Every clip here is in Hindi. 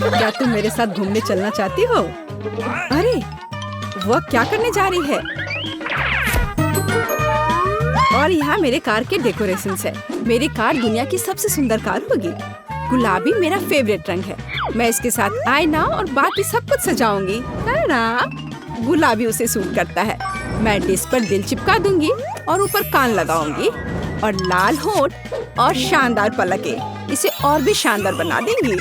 क्या तुम मेरे साथ घूमने चलना चाहती हो? अरे वह क्या करने जा रही है? और यहाँ मेरे कार के डेकोरेशंस है। मेरी कार दुनिया की सबसे सुंदर कार होगी। गुलाबी मेरा फेवरेट रंग है। मैं इसके साथ आईना और बाकी सब कुछ सजाऊंगी। गुलाबी उसे सूट करता है। मैं डिस्क पर दिल चिपका दूंगी और ऊपर कान लगाऊंगी और लाल होंठ और शानदार पलकें इसे और भी शानदार बना देंगी।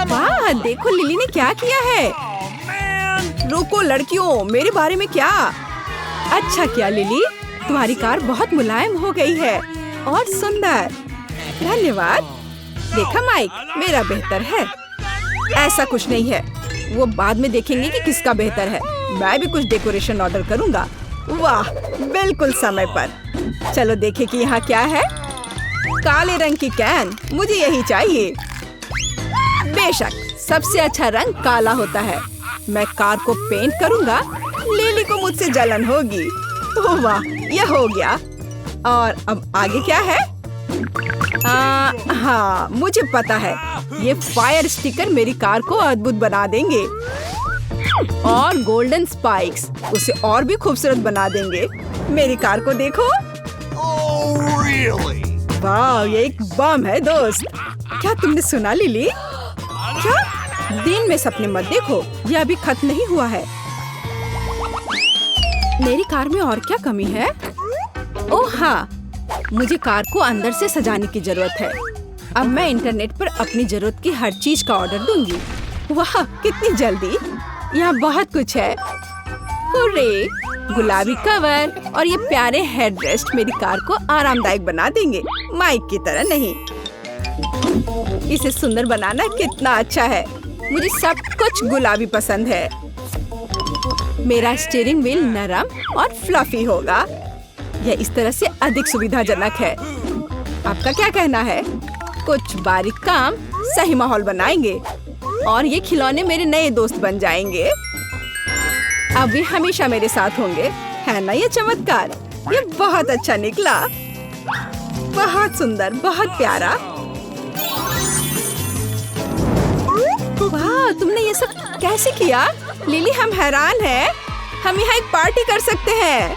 वाह, देखो लिली ने क्या किया है। रुको लड़कियों, मेरे बारे में क्या? अच्छा किया लिली, तुम्हारी कार बहुत मुलायम हो गई है और सुंदर। धन्यवाद। देखा माइक, मेरा बेहतर है। ऐसा कुछ नहीं है, वो बाद में देखेंगे कि किसका बेहतर है। मैं भी कुछ डेकोरेशन ऑर्डर करूंगा। वाह, बिल्कुल समय पर। चलो देखें कि यहाँ क्या है। काले रंग की कैन, मुझे यही चाहिए। बेशक, सबसे अच्छा रंग काला होता है। मैं कार को पेंट करूंगा। लिली को मुझसे जलन होगी। ओह वाह, यह हो गया। और अब आगे क्या है? हाँ, मुझे पता है। ये फायर स्टिकर मेरी कार को अद्भुत बना देंगे और गोल्डन स्पाइक्स उसे और भी खूबसूरत बना देंगे। मेरी कार को देखो। वाह, ये एक बम है दोस्त। क्या तुमने सुना लिली? क्या? दिन में सपने मत देखो, यह अभी खत्म नहीं हुआ है। मेरी कार में और क्या कमी है? ओह हाँ, मुझे कार को अंदर से सजाने की जरूरत है। अब मैं इंटरनेट पर अपनी जरूरत की हर चीज का ऑर्डर दूंगी। वाह, कितनी जल्दी! यहाँ बहुत कुछ है। हुर्रे! गुलाबी कवर और ये प्यारे हेडरेस्ट मेरी कार को आरामदायक बना देंगे, माइक की तरह नहीं। इसे सुंदर बनाना कितना अच्छा है। मुझे सब कुछ गुलाबी पसंद है। मेरा स्टीयरिंग व्हील नरम और फ्लफी होगा। यह इस तरह से अधिक सुविधाजनक है। आपका क्या कहना है? कुछ बारीक काम सही माहौल बनाएंगे और ये खिलौने मेरे नए दोस्त बन जाएंगे। अब वे हमेशा मेरे साथ होंगे, है ना? ये चमत्कार, ये बहुत अच्छा निकला। बहुत सुंदर, बहुत प्यारा। वाह, तुमने ये सब कैसे किया? लिली, हम हैरान हैं। हम यहाँ एक पार्टी कर सकते हैं।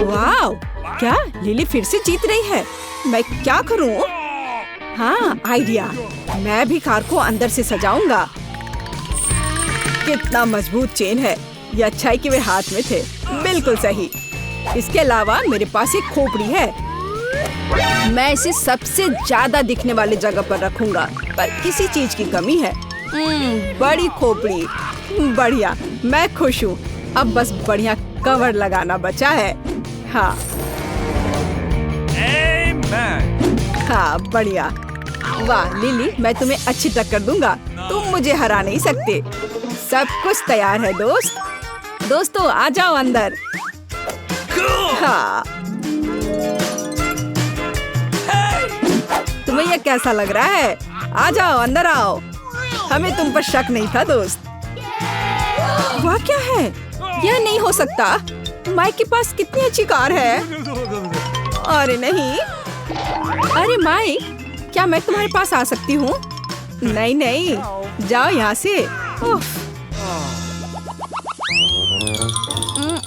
वाह, क्या लिली फिर से जीत रही है? मैं क्या करूं? हाँ, आइडिया। मैं भी कार को अंदर से सजाऊंगा। कितना मजबूत चेन है। ये अच्छा है कि वे हाथ में थे। बिल्कुल सही। इसके अलावा मेरे पास एक खोपड़ी है। मैं इसे सबसे ज्यादा दिखने वाली जगह पर रखूंगा, पर किसी चीज की कमी है। बड़ी खोपड़ी, बढ़िया। मैं खुश हूँ। अब बस बढ़िया कवर लगाना बचा है। हाँ हाँ, बढ़िया। वाह लिली, मैं तुम्हें अच्छी टक्कर दूंगा। तुम मुझे हरा नहीं सकते। सब कुछ तैयार है दोस्तों, आ जाओ अंदर। हाँ, तुम्हें यह कैसा लग रहा है? आ जाओ, अंदर आओ। हमें तुम पर शक नहीं था दोस्त। वह क्या है? यह नहीं हो सकता। माइक के पास कितनी अच्छी कार है। अरे नहीं। अरे माइक, क्या मैं तुम्हारे पास आ सकती हूँ? नहीं, जाओ यहाँ से।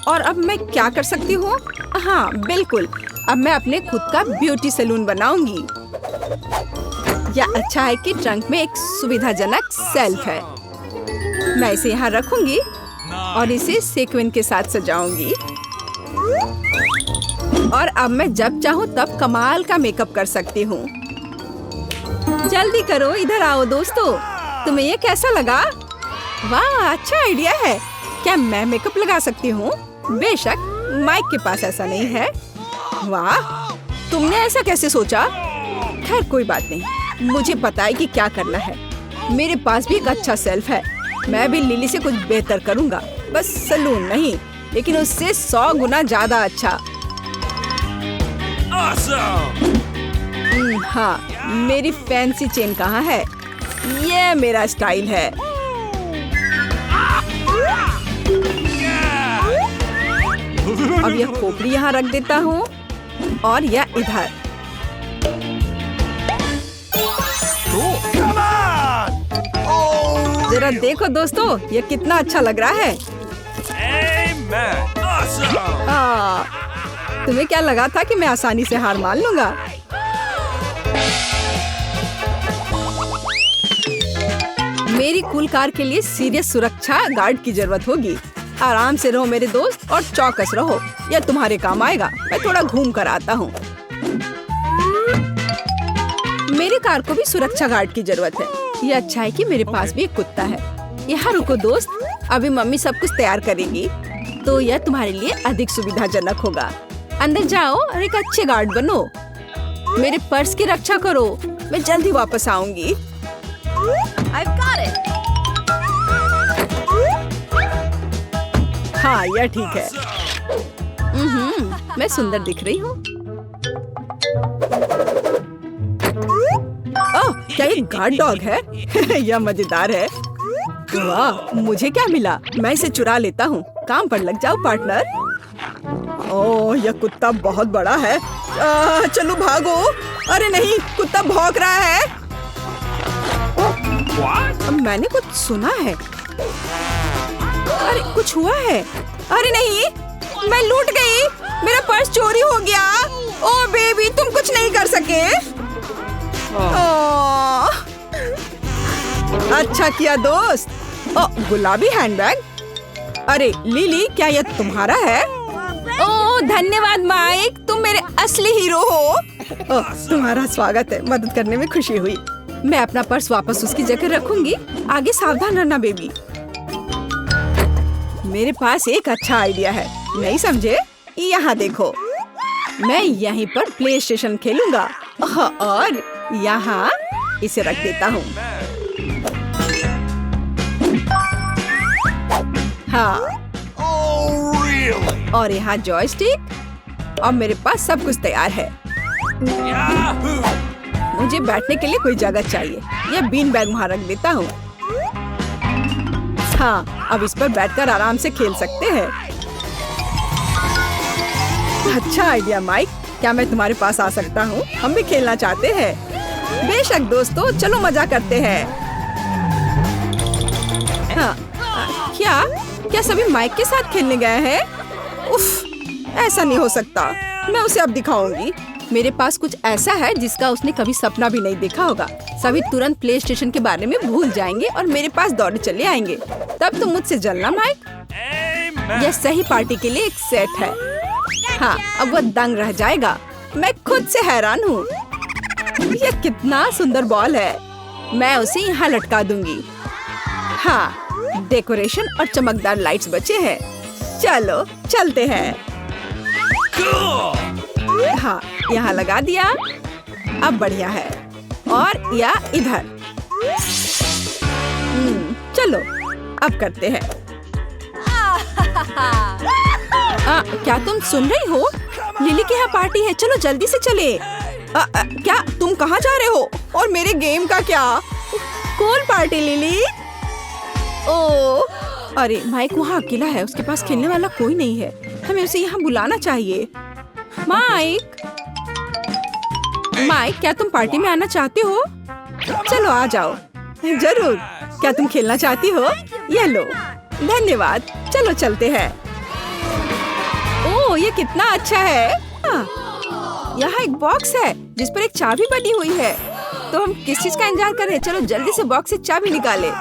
और अब मैं क्या कर सकती हूँ? हाँ बिल्कुल, अब मैं अपने खुद का ब्यूटी सैलून बनाऊंगी। यह अच्छा है कि ट्रंक में एक सुविधाजनक सेल्फ है। मैं इसे यहाँ रखूंगी और इसे सेक्विन के साथ सजाऊंगी। और अब मैं जब चाहूँ तब कमाल का मेकअप कर सकती हूँ। जल्दी करो, इधर आओ दोस्तों। तुम्हें ये कैसा लगा? वाह, अच्छा आइडिया है। क्या मैं मेकअप लगा सकती हूँ? बेशक, माइक के पास ऐसा नहीं है। वाह, तुमने ऐसा कैसे सोचा? खैर कोई बात नहीं, मुझे पता है कि क्या करना है। मेरे पास भी एक अच्छा सेल्फ है। मैं भी लिली से कुछ बेहतर करूँगा। बस सैलून नहीं, लेकिन उससे 100 गुना ज्यादा अच्छा। हाँ, मेरी फैंसी चेन कहाँ है? ये मेरा स्टाइल है। अब यह खोपड़ी यहाँ रख देता हूँ और यह इधर। जरा देखो दोस्तों, ये कितना अच्छा लग रहा है। तुम्हें क्या लगा था कि मैं आसानी से हार मान लूंगा? मेरी कूल कार के लिए सीरियस सुरक्षा गार्ड की जरूरत होगी। आराम से रहो मेरे दोस्त और चौकस रहो, यह तुम्हारे काम आएगा। मैं थोड़ा घूम कर आता हूँ। मेरी कार को भी सुरक्षा गार्ड की जरूरत है। ये अच्छा है कि मेरे पास भी एक कुत्ता है। यहाँ रुको दोस्त, अभी मम्मी सब कुछ तैयार करेगी, तो यह तुम्हारे लिए अधिक सुविधाजनक होगा। अंदर जाओ और एक अच्छे गार्ड बनो। मेरे पर्स की रक्षा करो, मैं जल्दी वापस आऊंगी। I've got it. हाँ, यह ठीक है। मैं सुंदर दिख रही हूँ। ओह, क्या ये गार्ड डॉग है? यह मजेदार है। वाह, मुझे क्या मिला? मैं इसे चुरा लेता हूँ। काम पर लग जाओ पार्टनर। ओह, यह कुत्ता बहुत बड़ा है। चलो भागो। अरे नहीं, कुत्ता भौंक रहा है। मैंने कुछ सुना है। अरे कुछ हुआ है। अरे नहीं, मैं लूट गई। मेरा पर्स चोरी हो गया। ओह बेबी, तुम कुछ नहीं कर सके। अच्छा किया दोस्त। ओह, गुलाबी हैंडबैग। अरे लिली, क्या यह तुम्हारा है? ओह धन्यवाद माइक, तुम मेरे असली हीरो हो। ओह, तुम्हारा स्वागत है। मदद करने में खुशी हुई। मैं अपना पर्स वापस उसकी जगह रखूंगी। आगे सावधान रहना बेबी। मेरे पास एक अच्छा आइडिया है, नहीं समझे? यहाँ देखो, मैं यहीं पर प्ले स्टेशन खेलूंगा और यहाँ इसे रख देता हूँ। हाँ, और यहाँ जॉयस्टिक और मेरे पास सब कुछ तैयार है। मुझे बैठने के लिए कोई जगह चाहिए। यह बीन बैग वहाँ रख देता हूँ। हाँ, अब इस पर बैठकर आराम से खेल सकते हैं। अच्छा आइडिया माइक, क्या मैं तुम्हारे पास आ सकता हूँ? हम भी खेलना चाहते हैं। बेशक दोस्तों, चलो मजा करते हैं। हाँ, क्या सभी माइक के साथ खेलने गए हैं? उफ, ऐसा नहीं हो सकता। मैं उसे अब दिखाऊंगी। मेरे पास कुछ ऐसा है जिसका उसने कभी सपना भी नहीं देखा होगा। सभी तुरंत प्ले स्टेशन के बारे में भूल जाएंगे और मेरे पास दौड़े चले आएंगे। तब तुम मुझसे जलना माइक। यह सही पार्टी के लिए एक सेट है। हाँ, अब वह दंग रह जाएगा। मैं खुद से हैरान हूँ। यह कितना सुंदर बॉल है। मैं उसे यहाँ लटका दूंगी। हाँ, डेकोरेशन और चमकदार लाइट्स बचे हैं। चलो चलते हैं। हाँ, यहाँ लगा दिया। अब बढ़िया है। और या इधर। चलो अब करते हैं। क्या तुम सुन रही हो? लिली के यहाँ पार्टी है, चलो जल्दी से चले। क्या तुम कहाँ जा रहे हो? और मेरे गेम का क्या? Cool party lily. ओह, अरे माइक वहाँ अकेला है, उसके पास खेलने वाला कोई नहीं है। हमें उसे यहाँ बुलाना चाहिए। माइक, क्या तुम पार्टी में आना चाहते हो? चलो आ जाओ। जरूर। क्या तुम खेलना चाहती हो? ये लो। धन्यवाद। चलो चलते हैं। ओह, ये कितना अच्छा है। यहाँ एक बॉक्स है जिस पर एक चाबी बनी हुई है। तो हम किस चीज का इंतजार कर रहे हैं? चलो जल्दी से बॉक्स से चाबी निकाले।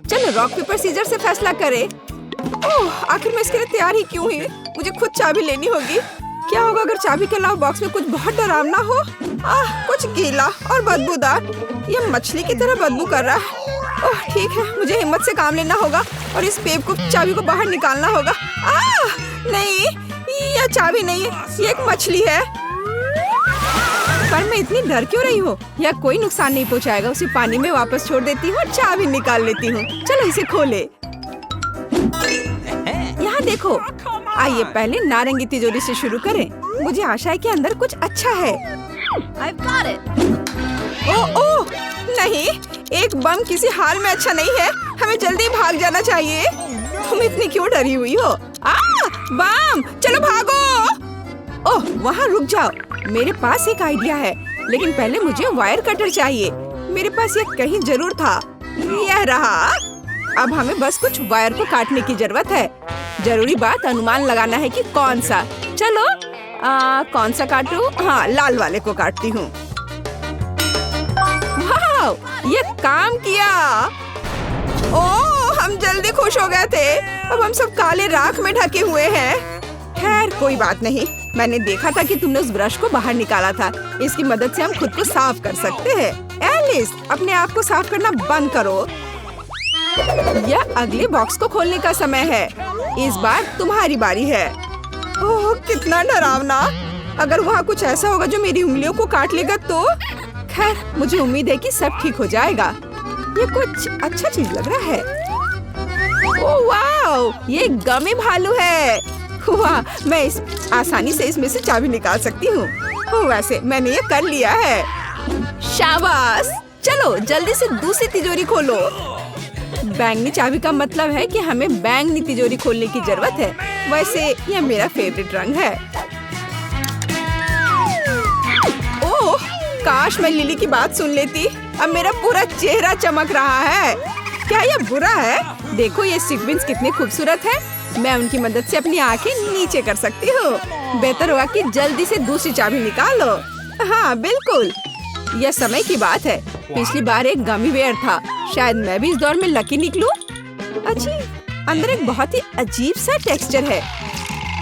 चलो रॉक पेपर सीजर से फैसला करें। ओह, आखिर मैं इसके लिए तैयार ही क्यों हुई? मुझे खुद चाबी लेनी होगी। क्या होगा अगर चाबी के अलावा बॉक्स में कुछ बहुत डरावना हो? कुछ गीला और बदबूदार। ये मछली की तरह बदबू कर रहा है। ओह ठीक है, मुझे हिम्मत से काम लेना होगा और इस बेवकूफ चाबी को बाहर निकालना होगा। नहीं, यह चाबी नहीं है, ये एक मछली है। पर मैं इतनी डर क्यों रही हूँ? यह कोई नुकसान नहीं पहुँचाएगा। उसे पानी में वापस छोड़ देती हूँ और चाबी निकाल लेती हूँ। चलो इसे खोले। यहाँ देखो। आइए पहले नारंगी तिजोरी से शुरू करें। मुझे आशा है कि अंदर कुछ अच्छा है। I've got it. ओह नहीं, एक बम किसी हाल में अच्छा नहीं है। हमें जल्दी भाग जाना चाहिए। तुम इतनी क्यों डरी हुई हो? बम, चलो भागो। ओह वहाँ रुक जाओ, मेरे पास एक आइडिया है, लेकिन पहले मुझे वायर कटर चाहिए। मेरे पास ये कहीं जरूर था। यह रहा। अब हमें बस कुछ वायर को काटने की जरूरत है। जरूरी बात अनुमान लगाना है कि कौन सा। चलो कौन सा काटूं? हाँ, लाल वाले को काटती हूँ। वाह, ये काम किया। ओह, हम जल्दी खुश हो गए थे। अब हम सब काले राख में ढके हुए हैं। खैर कोई बात नहीं, मैंने देखा था कि तुमने उस ब्रश को बाहर निकाला था। इसकी मदद से हम खुद को साफ कर सकते हैं। एलिस, अपने आप को साफ करना बंद करो। यह अगले बॉक्स को खोलने का समय है। इस बार तुम्हारी बारी है। ओह, कितना डरावना। अगर वहाँ कुछ ऐसा होगा जो मेरी उंगलियों को काट लेगा तो? खैर, मुझे उम्मीद है कि सब ठीक हो जाएगा। ये कुछ अच्छा चीज लग रहा है। ओह वाह, ये गमी भालू है। वाह, मैं आसानी से इसमें से चाबी निकाल सकती हूँ। वैसे मैंने ये कर लिया है। शाबाश। चलो जल्दी से दूसरी तिजोरी खोलो। बैंगनी चाबी का मतलब है कि हमें बैंगनी तिजोरी खोलने की जरूरत है। वैसे यह मेरा फेवरेट रंग है। ओह, काश मैं लिली की बात सुन लेती। अब मेरा पूरा चेहरा चमक रहा है। क्या यह बुरा है? देखो ये सीक्वेंस कितने खूबसूरत है। मैं उनकी मदद से अपनी आंखें नीचे कर सकती हूँ। बेहतर होगा कि जल्दी से दूसरी चाबी निकालो। हाँ बिल्कुल, यह समय की बात है। पिछली बार एक गमी बेयर था। शायद मैं भी इस दौर में लकी निकलूं। अच्छी, अंदर एक बहुत ही अजीब सा टेक्सचर है।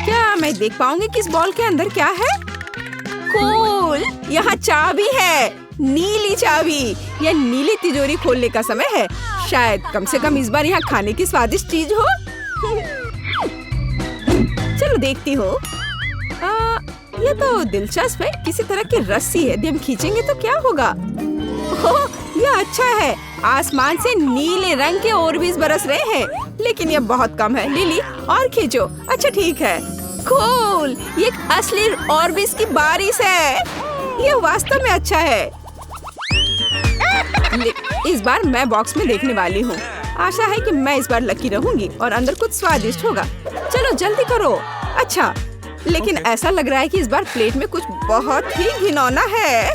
क्या मैं देख पाऊंगी कि इस बॉल के अंदर क्या है? कूल, यहाँ चाबी है। नीली चाबी। यह नीली तिजोरी खोलने का समय है। शायद कम से कम इस बार यहाँ खाने की स्वादिष्ट चीज हो। चलो देखती हूँ। ये तो दिलचस्प है। किसी तरह की रस्सी है। यदि हम खींचेंगे तो क्या होगा? ओह, यह अच्छा है। आसमान से नीले रंग के ऑर्बिस बरस रहे हैं, लेकिन यह बहुत कम है। लिली, और खींचो। अच्छा ठीक है। कूल, ये एक असली ऑर्बिस की बारिश है। यह वास्तव में अच्छा है। इस बार मैं बॉक्स में देखने वाली हूँ। आशा है कि मैं इस बार लकी रहूंगी और अंदर कुछ स्वादिष्ट होगा। चलो जल्दी करो। अच्छा, लेकिन ऐसा लग रहा है कि इस बार प्लेट में कुछ बहुत ही घिनौना है।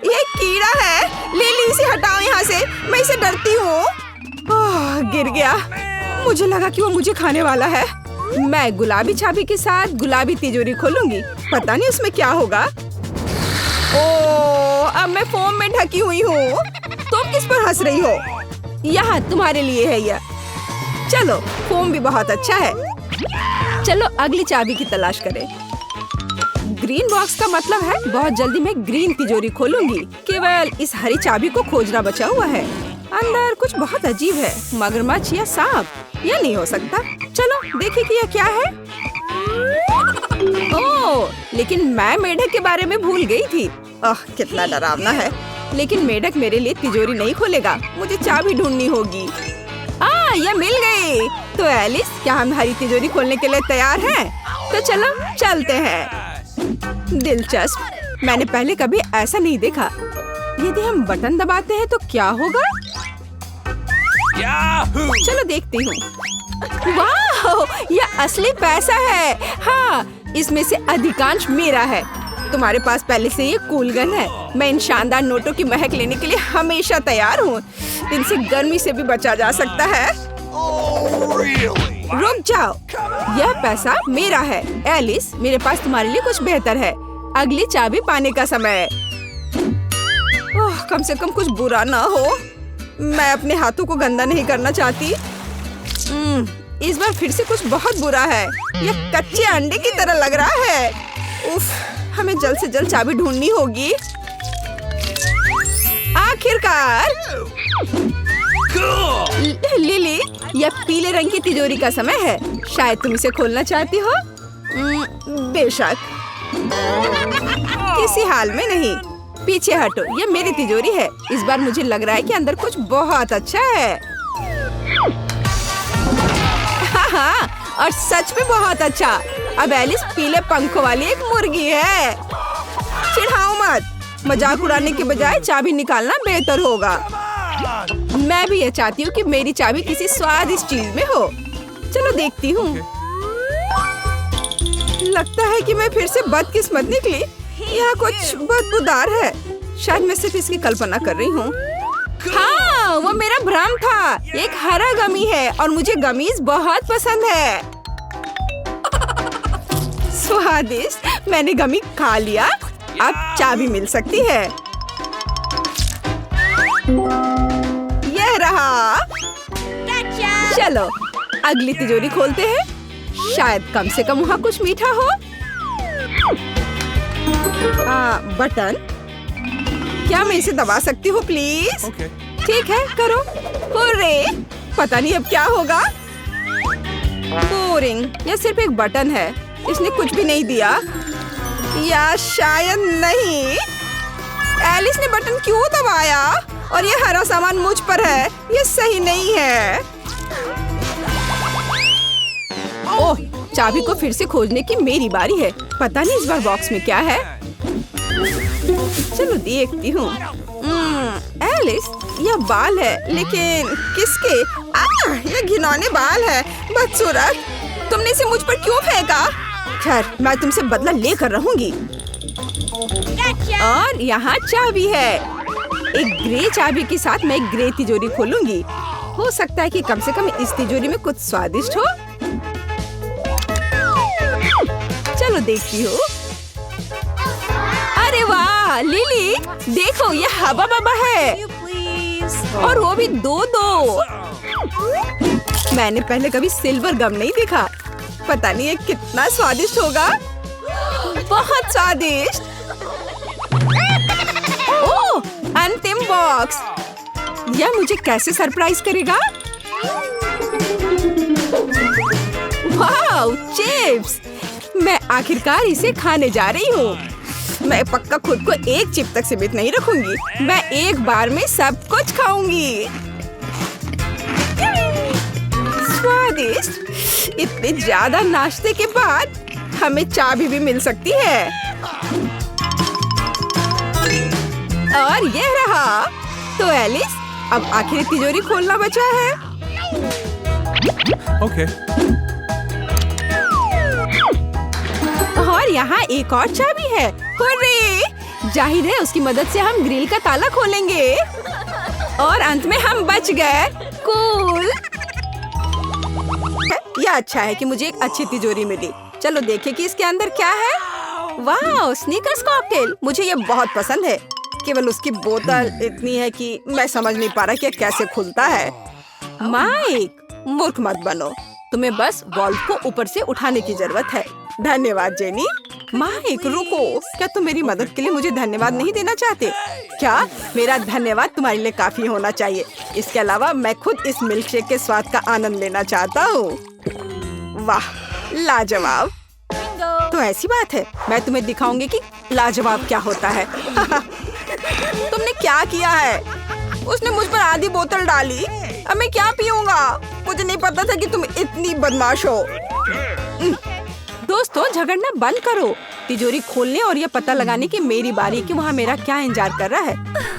ये कीड़ा है। लिली, इसे हटाओ यहाँ से। मैं इसे डरती हूँ। गिर गया। मुझे लगा कि वो मुझे खाने वाला है। मैं गुलाबी चाबी के साथ गुलाबी तिजोरी खोलूंगी। पता नहीं उसमें क्या होगा। ओह, अब मैं फोम में ढकी हुई हूँ। तुम किस पर हंस रही हो? यहाँ तुम्हारे लिए है यह। चलो, फोम भी बहुत अच्छा है। चलो अगली चाबी की तलाश करें। ग्रीन बॉक्स का मतलब है बहुत जल्दी मैं ग्रीन तिजोरी खोलूंगी। केवल इस हरी चाबी को खोजना बचा हुआ है। अंदर कुछ बहुत अजीब है। मगरमच्छ या सांप? यह नहीं हो सकता। चलो देखें कि यह क्या है। ओह, लेकिन मैं मेढक के बारे में भूल गई थी। कितना डरावना है। लेकिन मेढक मेरे लिए तिजोरी नहीं खोलेगा। मुझे चाबी ढूंढनी होगी। यह मिल गई। तो एलिस, क्या हम हरी तिजोरी खोलने के लिए तैयार हैं? तो चलो चलते हैं। दिलचस्प, मैंने पहले कभी ऐसा नहीं देखा। यदि हम बटन दबाते हैं तो क्या होगा? चलो देखती हूँ। वाह, यह असली पैसा है। हाँ, इसमें से अधिकांश मेरा है। तुम्हारे पास पहले से ये कूल गन है। मैं इन शानदार नोटों की महक लेने के लिए हमेशा तैयार हूँ। इनसे गर्मी से भी बचा जा सकता है। रुक जाओ, यह पैसा मेरा है। एलिस, मेरे पास तुम्हारे लिए कुछ बेहतर है। अगली चाबी पाने का समय है। ओह, कम से कम कुछ बुरा ना हो। मैं अपने हाथों को गंदा नहीं करना चाहती। इस बार फिर से कुछ बहुत बुरा है। यह कच्चे अंडे की तरह लग रहा है। उफ, हमें जल्द से जल्द चाबी ढूंढनी होगी। आखिरकार। लिली, यह पीले रंग की तिजोरी का समय है। शायद तुम इसे खोलना चाहती हो। बेशक। किसी हाल में नहीं। पीछे हटो, यह मेरी तिजोरी है। इस बार मुझे लग रहा है कि अंदर कुछ बहुत अच्छा है। हाँ, और सच में बहुत अच्छा। अब एलिस पीले पंखों वाली एक मुर्गी है। चिढ़ाओ मत। मजाक उड़ाने के बजाय चाबी निकालना बेहतर होगा। मैं भी ये चाहती हूँ कि मेरी चाबी किसी स्वादिष्ट चीज में हो। चलो देखती हूँ। लगता है कि मैं फिर से बदकिस्मत निकली। यहाँ कुछ बदबूदार है। शायद मैं सिर्फ इसकी कल्पना कर रही हूँ। हाँ, वो मेरा भ्रम था। एक हरा गमी है और मुझे गमीज बहुत पसंद है। स्वादिष्ट। मैंने गमी खा लिया। अब चाबी मिल सकती है। यह रहा। चलो अगली तिजोरी खोलते हैं। शायद कम से कम वहाँ कुछ मीठा हो। बटन। क्या मैं इसे दबा सकती हूँ प्लीज? ठीक है करो। हुर्रे! पता नहीं अब क्या होगा। बोरिंग। यह सिर्फ एक बटन है। इसने कुछ भी नहीं दिया। या शायद नहीं। एलिस ने बटन क्यों दबाया? और ये हरा सामान मुझ पर है। ये सही नहीं है। ओह, चाबी को फिर से खोजने की मेरी बारी है। पता नहीं इस बार बॉक्स में क्या है। चलो देखती हूँ। एलिस, यह बाल है, लेकिन किसके? यह घिनौने बाल है। बदसूरत, तुमने इसे मुझ पर क्यों फेंका? खैर, मैं तुमसे बदला लेकर रहूंगी। और यहाँ चाबी है। एक ग्रे चाबी के साथ मैं एक ग्रे तिजोरी खोलूंगी। हो सकता है कि कम से कम इस तिजोरी में कुछ स्वादिष्ट हो। चलो देखती हूँ। अरे वाह लिली, देखो ये हवा बाबा है। और वो भी दो। मैंने पहले कभी सिल्वर गम नहीं देखा। पता नहीं ये कितना स्वादिष्ट होगा। बहुत स्वादिष्ट। ओह, अंतिम बॉक्स। यह मुझे कैसे सरप्राइज करेगा? वाह, चिप्स। मैं आखिरकार इसे खाने जा रही हूँ। मैं पक्का खुद को एक चिप तक सीमित नहीं रखूंगी। मैं एक बार में सब कुछ खाऊंगी। स्वादिष्ट। इतने ज्यादा नाश्ते के बाद हमें चाबी भी मिल सकती है। और यह रहा। तो एलिस, अब आखिरी तिजोरी खोलना बचा है। ओके। और यहाँ एक और चाबी है। हुर्रे! जाहिर है उसकी मदद से हम ग्रिल का ताला खोलेंगे। और अंत में हम बच गए। कूल। यह अच्छा है कि मुझे एक अच्छी तिजोरी मिली। चलो देखें कि इसके अंदर क्या है। वाह, स्नीकर्स कॉकटेल। मुझे ये बहुत पसंद है। केवल उसकी बोतल इतनी है कि मैं समझ नहीं पा रहा कि कैसे खुलता है। माइक, मूर्ख मत बनो। तुम्हें बस वॉल्व को ऊपर से उठाने की जरूरत है। धन्यवाद जेनी। माइक रुको, क्या तुम मेरी मदद के लिए मुझे धन्यवाद नहीं देना चाहते? क्या मेरा धन्यवाद तुम्हारे लिए काफी होना चाहिए। इसके अलावा मैं खुद इस मिल्कशेक के स्वाद का आनंद लेना चाहता हूँ। वाह, लाजवाब। तो ऐसी बात है, मैं तुम्हें दिखाऊंगी कि लाजवाब क्या होता है। तुमने क्या किया है? उसने मुझ पर आधी बोतल डाली। अब मैं क्या पीऊंगा? मुझे नहीं पता था कि तुम इतनी बदमाश हो। दोस्तों, झगड़ना बंद करो। तिजोरी खोलने और यह पता लगाने की मेरी बारी कि वहाँ मेरा क्या इंतजार कर रहा है।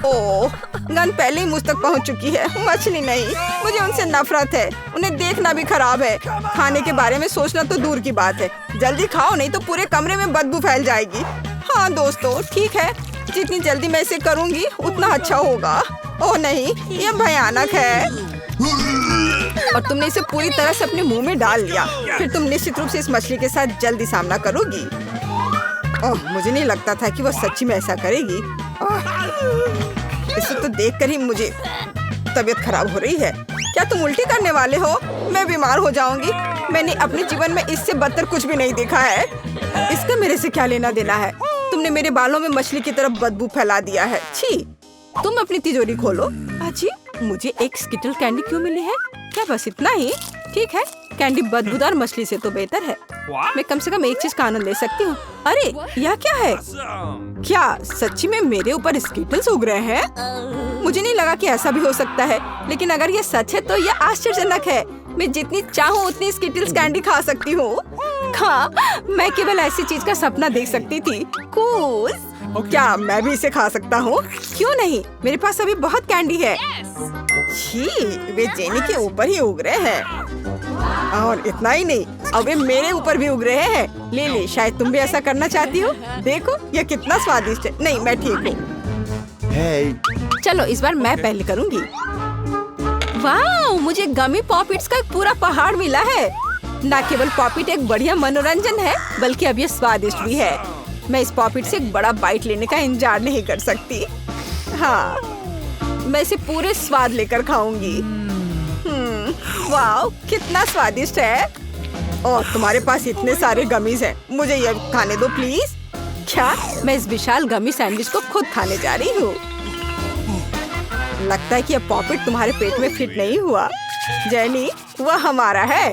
ओह, गन पहले ही मुझ तक पहुँच चुकी है। मछली नहीं, मुझे उनसे नफरत है। उन्हें देखना भी खराब है। खाने के बारे में सोचना तो दूर की बात है। जल्दी खाओ, नहीं तो पूरे कमरे में बदबू फैल जाएगी। हाँ दोस्तों, ठीक है। जितनी जल्दी मैं इसे करूँगी उतना अच्छा होगा। ओह नहीं, यह भयानक है। और तुमने इसे पूरी तरह से अपने मुंह में डाल लिया। फिर तुम निश्चित रूप से इस मछली के साथ जल्दी सामना करोगी। ओह, मुझे नहीं लगता था कि वो सच्ची में ऐसा करेगी। इसे तो देखकर ही मुझे तबीयत खराब हो रही है। क्या तुम उल्टी करने वाले हो? मैं बीमार हो जाऊंगी। मैंने अपने जीवन में इससे बदतर कुछ भी नहीं देखा है। इसका मेरे से क्या लेना देना है? तुमने मेरे बालों में मछली की तरफ बदबू फैला दिया है। छी! तुम अपनी तिजोरी खोलो। अजी, मुझे एक स्किटल कैंडी क्यों मिली है? क्या बस इतना ही? ठीक है, कैंडी बदबूदार मछली से तो बेहतर है। मैं कम से कम एक चीज का आनंद ले सकती हूँ। अरे, यह क्या है? क्या सच्ची में मेरे ऊपर स्किटल्स उग रहे हैं? मुझे नहीं लगा कि ऐसा भी हो सकता है, लेकिन अगर ये सच है तो यह आश्चर्यजनक है। मैं जितनी चाहूँ उतनी स्किटल्स कैंडी खा सकती हूँ। हाँ, मैं केवल ऐसी चीज का सपना देख सकती थी। कूल। क्या मैं भी इसे खा सकता हूँ? क्यों नहीं, मेरे पास अभी बहुत कैंडी है। छी, वे जेनी के ऊपर ही उग रहे हैं। और इतना ही नहीं, अब वे मेरे ऊपर भी उग रहे हैं। लिली, शायद तुम भी ऐसा करना चाहती हो। देखो यह कितना स्वादिष्ट है। नहीं, मैं ठीक हूँ। Hey. चलो इस बार मैं पहले करूँगी। वाह, मुझे गमी पॉपिट्स का एक पूरा पहाड़ मिला है। न केवल पॉपिट एक बढ़िया मनोरंजन है, बल्कि अब ये स्वादिष्ट भी है। मैं इस पॉपिट से एक बड़ा बाइट लेने का इंतजार नहीं कर सकती। हाँ, मैं इसे पूरे स्वाद लेकर खाऊंगी। वाह, कितना स्वादिष्ट है। ओह, तुम्हारे पास इतने सारे गमीज हैं। मुझे ये खाने दो प्लीज। क्या मैं इस विशाल गमी सैंडविच को खुद खाने जा रही हूँ? लगता है कि अब पॉपिट तुम्हारे पेट में फिट नहीं हुआ। जेनी, वह हमारा है।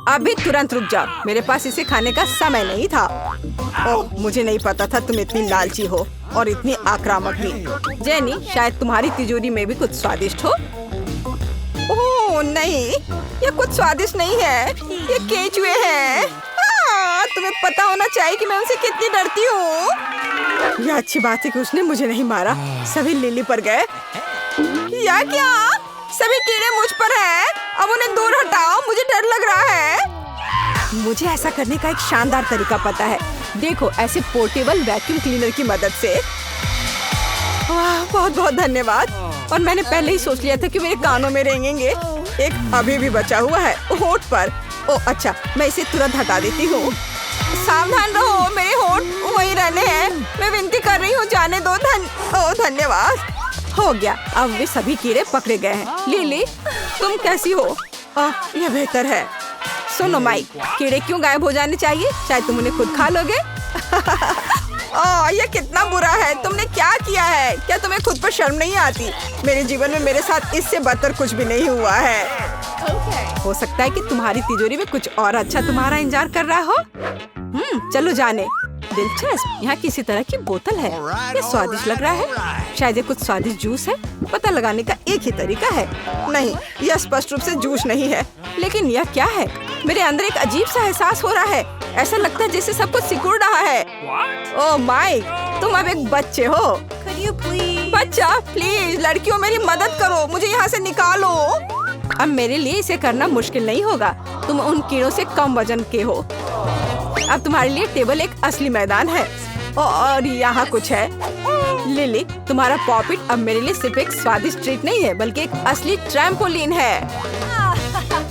अभी तुरंत रुक जाओ, मेरे पास इसे खाने का समय नहीं था। ओह, मुझे नहीं पता था तुम इतनी लालची हो और इतनी आक्रामक भी। जेनी, शायद तुम्हारी तिजोरी में भी कुछ स्वादिष्ट हो। ओह नहीं, ये कुछ स्वादिष्ट नहीं है, ये केचुए हैं। तुम्हें पता होना चाहिए कि मैं उनसे कितनी डरती हूँ। यह अच्छी बात है कि उसने मुझे नहीं मारा। सभी लिली पर गए। या क्या? सभी कीड़े मुझ पर हैं। अब उन्हें दूर हटाओ, मुझे डर लग रहा है। मुझे ऐसा करने का एक शानदार तरीका पता है। देखो, ऐसे पोर्टेबल वैक्यूम क्लीनर की मदद से। वाह, बहुत बहुत धन्यवाद। और मैंने पहले ही सोच लिया था कि मेरे कानों में रेंगेंगे। एक अभी भी बचा हुआ है होठ पर। ओह अच्छा, मैं इसे तुरंत हटा देती हूँ। सावधान रहो, मेरे होठ वही रहने हैं। मैं विनती कर रही हूँ, जाने दो। धन्यवाद। हो गया, अब वे सभी कीड़े पकड़े गए हैं। लिली, तुम कैसी हो? यह बेहतर है। सुनो माइक, कीड़े क्यों गायब हो जाने चाहिए? शायद तुम उन्हें खुद खा लोगे। ये कितना बुरा है। तुमने क्या किया है? क्या तुम्हें खुद पर शर्म नहीं आती? मेरे जीवन में मेरे साथ इससे बदतर कुछ भी नहीं हुआ है। हो सकता है कि तुम्हारी तिजोरी में कुछ और अच्छा तुम्हारा इंतजार कर रहा हो। चलो जाने। दिलचस्प, यहाँ किसी तरह की बोतल है। ये स्वादिष्ट लग रहा है। शायद ये कुछ स्वादिष्ट जूस है। पता लगाने का एक ही तरीका है। नहीं, यह स्पष्ट रूप से जूस नहीं है। लेकिन यह क्या है? मेरे अंदर एक अजीब सा एहसास हो रहा है। ऐसा लगता है जैसे सब कुछ सिकुड़ रहा है। ओह माइक, तुम अब एक बच्चे हो। बच्चा, प्लीज लड़कियों मेरी मदद करो, मुझे यहाँ से निकालो। अब मेरे लिए इसे करना मुश्किल नहीं होगा। तुम उन कीड़ों से कम वजन के हो। अब तुम्हारे लिए टेबल एक असली मैदान है। और यहाँ कुछ है। लिली, तुम्हारा पॉपिट अब मेरे लिए सिर्फ एक स्वादिष्ट ट्रीट नहीं है, बल्कि एक असली ट्रैम्पोलिन है।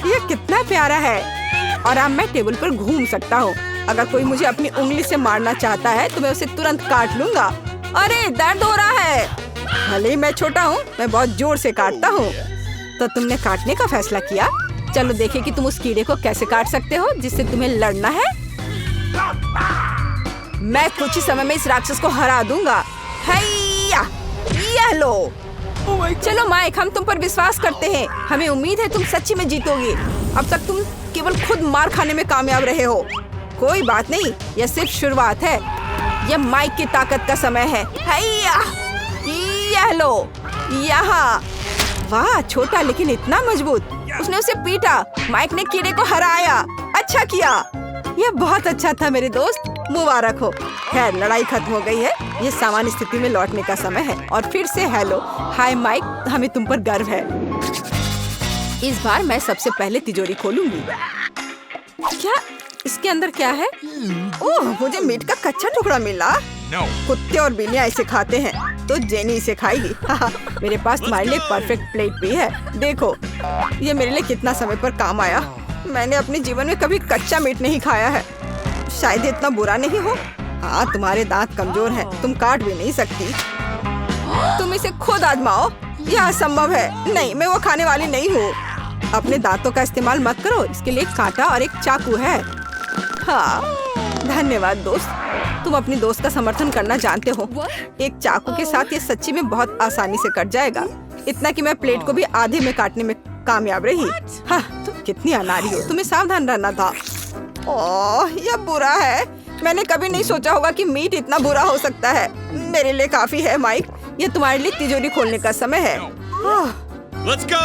यह कितना प्यारा है। और अब मैं टेबल पर घूम सकता हूँ। अगर कोई मुझे अपनी उंगली से मारना चाहता है तो मैं उसे तुरंत काट लूंगा। अरे, दर्द हो रहा है। भले ही मैं छोटा हूँ, मैं बहुत जोर से काटता हूँ। तो तुमने काटने का फैसला किया। चलो देखें कि तुम उस कीड़े को कैसे काट सकते हो जिससे तुम्हें लड़ना है। मैं कुछ ही समय में इस राक्षस को हरा दूंगा। हैया, यह लो। चलो माइक, हम तुम पर विश्वास करते हैं। हमें उम्मीद है तुम सच्ची में जीतोगे। अब तक तुम केवल खुद मार खाने में कामयाब रहे हो। कोई बात नहीं, यह सिर्फ शुरुआत है। यह माइक की ताकत का समय है। हैया, यह लो। यहाँ। वाह, छोटा लेकिन इतना मजबूत। उसने उसे पीटा। माइक ने कीड़े को हराया। अच्छा किया। यह बहुत अच्छा था मेरे दोस्त, मुबारक हो। खैर, लड़ाई खत्म हो गई है। ये सामान्य स्थिति में लौटने का समय है। और फिर से हेलो, हाय माइक, हमें तुम पर गर्व है। इस बार मैं सबसे पहले तिजोरी खोलूंगी। क्या इसके अंदर क्या है? ओह, मुझे मीट का कच्चा टुकड़ा मिला। कुत्ते और बिल्लियाँ इसे खाते हैं, तो जेनी इसे खाएगी। मेरे पास तुम्हारे लिए परफेक्ट प्लेट भी है। देखो, ये मेरे लिए कितना समय पर काम आया। मैंने अपने जीवन में कभी कच्चा मीट नहीं खाया है। शायद इतना बुरा नहीं हो। हाँ, तुम्हारे दांत कमजोर हैं, तुम काट भी नहीं सकती। तुम इसे खुद आजमाओ। यह असंभव है। नहीं, मैं वो खाने वाली नहीं हूँ। अपने दांतों का इस्तेमाल मत करो, इसके लिए एक कांटा और एक चाकू है। हाँ, धन्यवाद दोस्त, तुम अपनी दोस्त का समर्थन करना जानते हो। एक चाकू के साथ ये सच्ची में बहुत आसानी से कट जाएगा। इतना कि मैं प्लेट को भी आधे में काटने में कामयाब रही। हाँ, तुम कितनी अनाड़ी हो, तुम्हें सावधान रहना था। ओह, यह बुरा है। मैंने कभी नहीं सोचा होगा कि मीट इतना बुरा हो सकता है। मेरे लिए काफी है माइक, ये तुम्हारे लिए तिजोरी खोलने का समय है। Let's go!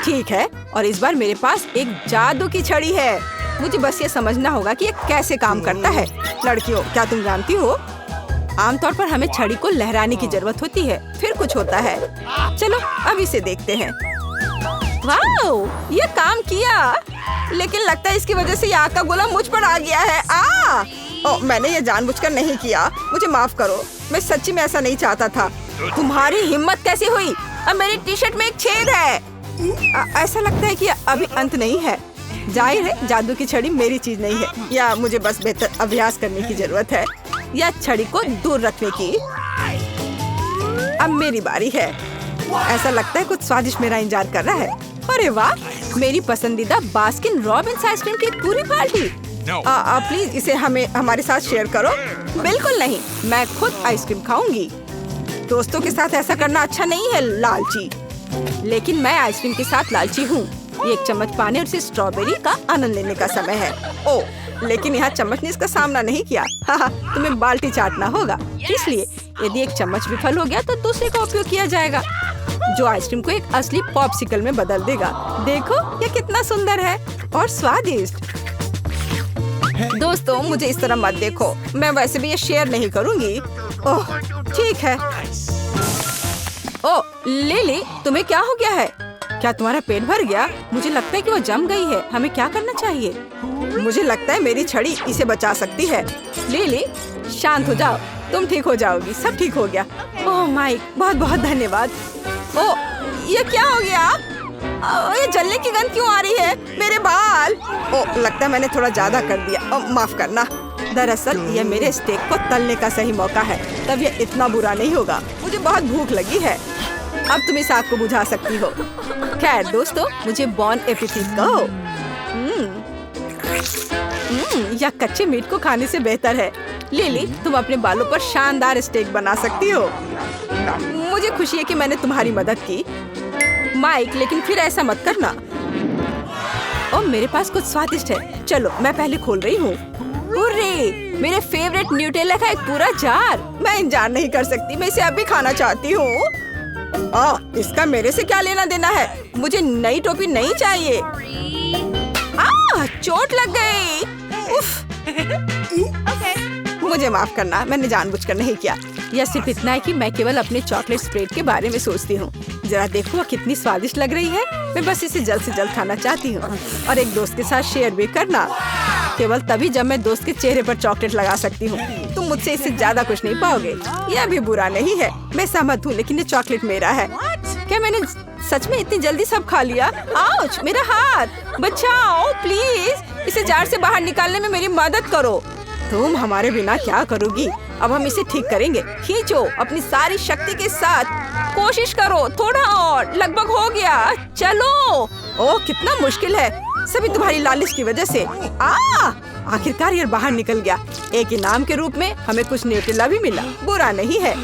ठीक है, और इस बार मेरे पास एक जादू की छड़ी है। मुझे बस ये समझना होगा कि ये कैसे काम करता है। लड़कियों, क्या तुम जानती हो, आमतौर पर हमें छड़ी को लहराने की जरूरत होती है, फिर कुछ होता है। चलो अब इसे देखते हैं। वाह, ये काम किया। लेकिन लगता है इसकी वजह से ये आग का गोला मुझ पर आ गया है। ओह, मैंने ये जानबूझकर नहीं किया, मुझे माफ करो। मैं सच्ची में ऐसा नहीं चाहता था। तुम्हारी हिम्मत कैसे हुई? अब मेरी टी शर्ट में एक छेद है। ऐसा लगता है कि अभी अंत नहीं है। जाहिर है जादू की छड़ी मेरी चीज नहीं है, या मुझे बस बेहतर अभ्यास करने की जरूरत है, या छड़ी को दूर रखने की। अब मेरी बारी है। ऐसा लगता है कुछ स्वादिष्ट मेरा इंतजार कर रहा है। अरे वाह, मेरी पसंदीदा बास्किन रॉबिन्स आइसक्रीम की एक पूरी बाल्टी। प्लीज इसे हमें हमारे साथ शेयर करो। बिल्कुल नहीं, मैं खुद आइसक्रीम खाऊंगी। दोस्तों के साथ ऐसा करना अच्छा नहीं है लालची, लेकिन मैं आइसक्रीम के साथ लालची हूँ। एक चम्मच पाने और इसे स्ट्रॉबेरी का आनंद लेने का समय है। ओह, लेकिन यहाँ चम्मच ने इसका सामना नहीं किया। हाँ, तुम्हें बाल्टी चाटना होगा, इसलिए यदि एक चम्मच विफल हो गया तो दूसरे का उपयोग किया जाएगा, जो आइसक्रीम को एक असली पॉप्सिकल में बदल देगा। देखो ये कितना सुंदर है और स्वादिष्ट। दोस्तों मुझे इस तरह मत देखो, मैं वैसे भी ये शेयर नहीं करूँगी। ओह ठीक है। ओह लिली, तुम्हें क्या हो गया है? क्या तुम्हारा पेट भर गया? मुझे लगता है कि वो जम गई है। हमें क्या करना चाहिए? मुझे लगता है मेरी छड़ी इसे बचा सकती है। लिली शांत हो जाओ, तुम ठीक हो जाओगी। सब ठीक हो गया। ओह माइक, बहुत बहुत धन्यवाद। ओह ये क्या हो गया? ये जलने की गंध क्यों आ रही है? मेरे बाल। ओह लगता है मैंने थोड़ा ज्यादा कर दिया। माफ करना। दरअसल यह मेरे स्टेक को तलने का सही मौका है, तब यह इतना बुरा नहीं होगा। मुझे बहुत भूख लगी है। अब तुम इस आग को बुझा सकती हो। खैर दोस्तों, मुझे बॉन एपेटिट कहो। यह कच्चे मीट को खाने से बेहतर है। लिली, तुम अपने बालों पर शानदार स्टेक बना सकती हो। मुझे खुशी है कि मैंने तुम्हारी मदद की माइक, लेकिन फिर ऐसा मत करना। और मेरे पास कुछ स्वादिष्ट है। चलो मैं पहले खोल रही हूँ। मेरे फेवरेट न्यूटेला का एक पूरा जार। मैं इंतजार नहीं कर सकती, मैं इसे अभी खाना चाहती हूँ। इसका मेरे से क्या लेना देना है? मुझे नई टोपी नहीं चाहिए। चोट लग गई। मुझे माफ करना, मैंने जानबूझकर नहीं किया। यह सिर्फ इतना है कि मैं केवल अपने चॉकलेट स्प्रेड के बारे में सोचती हूँ। जरा देखो वह कितनी स्वादिष्ट लग रही है। मैं बस इसे जल्द से जल्द खाना चाहती हूँ और एक दोस्त के साथ शेयर भी करना। केवल तभी जब मैं दोस्त के चेहरे पर चॉकलेट लगा सकती हूँ। तुम मुझसे इससे ज्यादा कुछ नहीं पाओगे। यह भी बुरा नहीं है, मैं सहमत हूँ, लेकिन ये चॉकलेट मेरा है। क्या मैंने सच में इतनी जल्दी सब खा लिया? आउच, मेरा हाथ, बचाओ प्लीज। इसे जार से बाहर निकालने में मेरी मदद करो। तुम हमारे बिना क्या करोगी? अब हम इसे ठीक करेंगे। खींचो अपनी सारी शक्ति के साथ, कोशिश करो, थोड़ा और, लगभग हो गया। चलो। ओह कितना मुश्किल है, सभी तुम्हारी लालिश की वजह से। आखिरकार ये बाहर निकल गया। एक इनाम के रूप में हमें कुछ न्यूटेला भी मिला। बुरा नहीं है,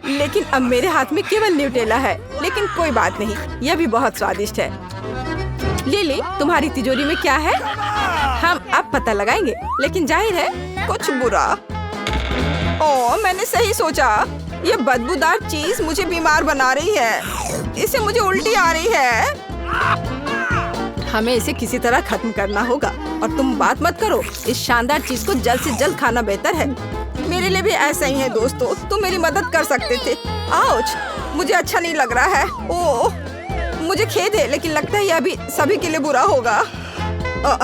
लेकिन अब मेरे हाथ में केवल न्यूटेला है। लेकिन कोई बात नहीं, यह भी बहुत स्वादिष्ट है। लिली, तुम्हारी तिजोरी में क्या है? हम अब पता लगाएंगे, लेकिन जाहिर है कुछ बुरा। ओह मैंने सही सोचा। ये बदबूदार चीज मुझे बीमार बना रही है। इससे मुझे उल्टी आ रही है। हमें इसे किसी तरह खत्म करना होगा। और तुम बात मत करो, इस शानदार चीज को जल्द से जल्द खाना बेहतर है। मेरे लिए भी ऐसा ही है दोस्तों, तुम मेरी मदद कर सकते थे। आउच, मुझे अच्छा नहीं लग रहा है। ओह मुझे खेद है, लेकिन लगता है यह अभी सभी के लिए बुरा होगा।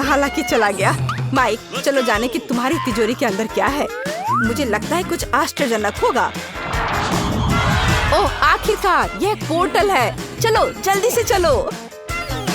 हालांकि चला गया। माइक, चलो जाने कि तुम्हारी तिजोरी के अंदर क्या है। मुझे लगता है कुछ आश्चर्यजनक होगा। ओह आखिरकार यह एक पोर्टल है। चलो जल्दी से चलो।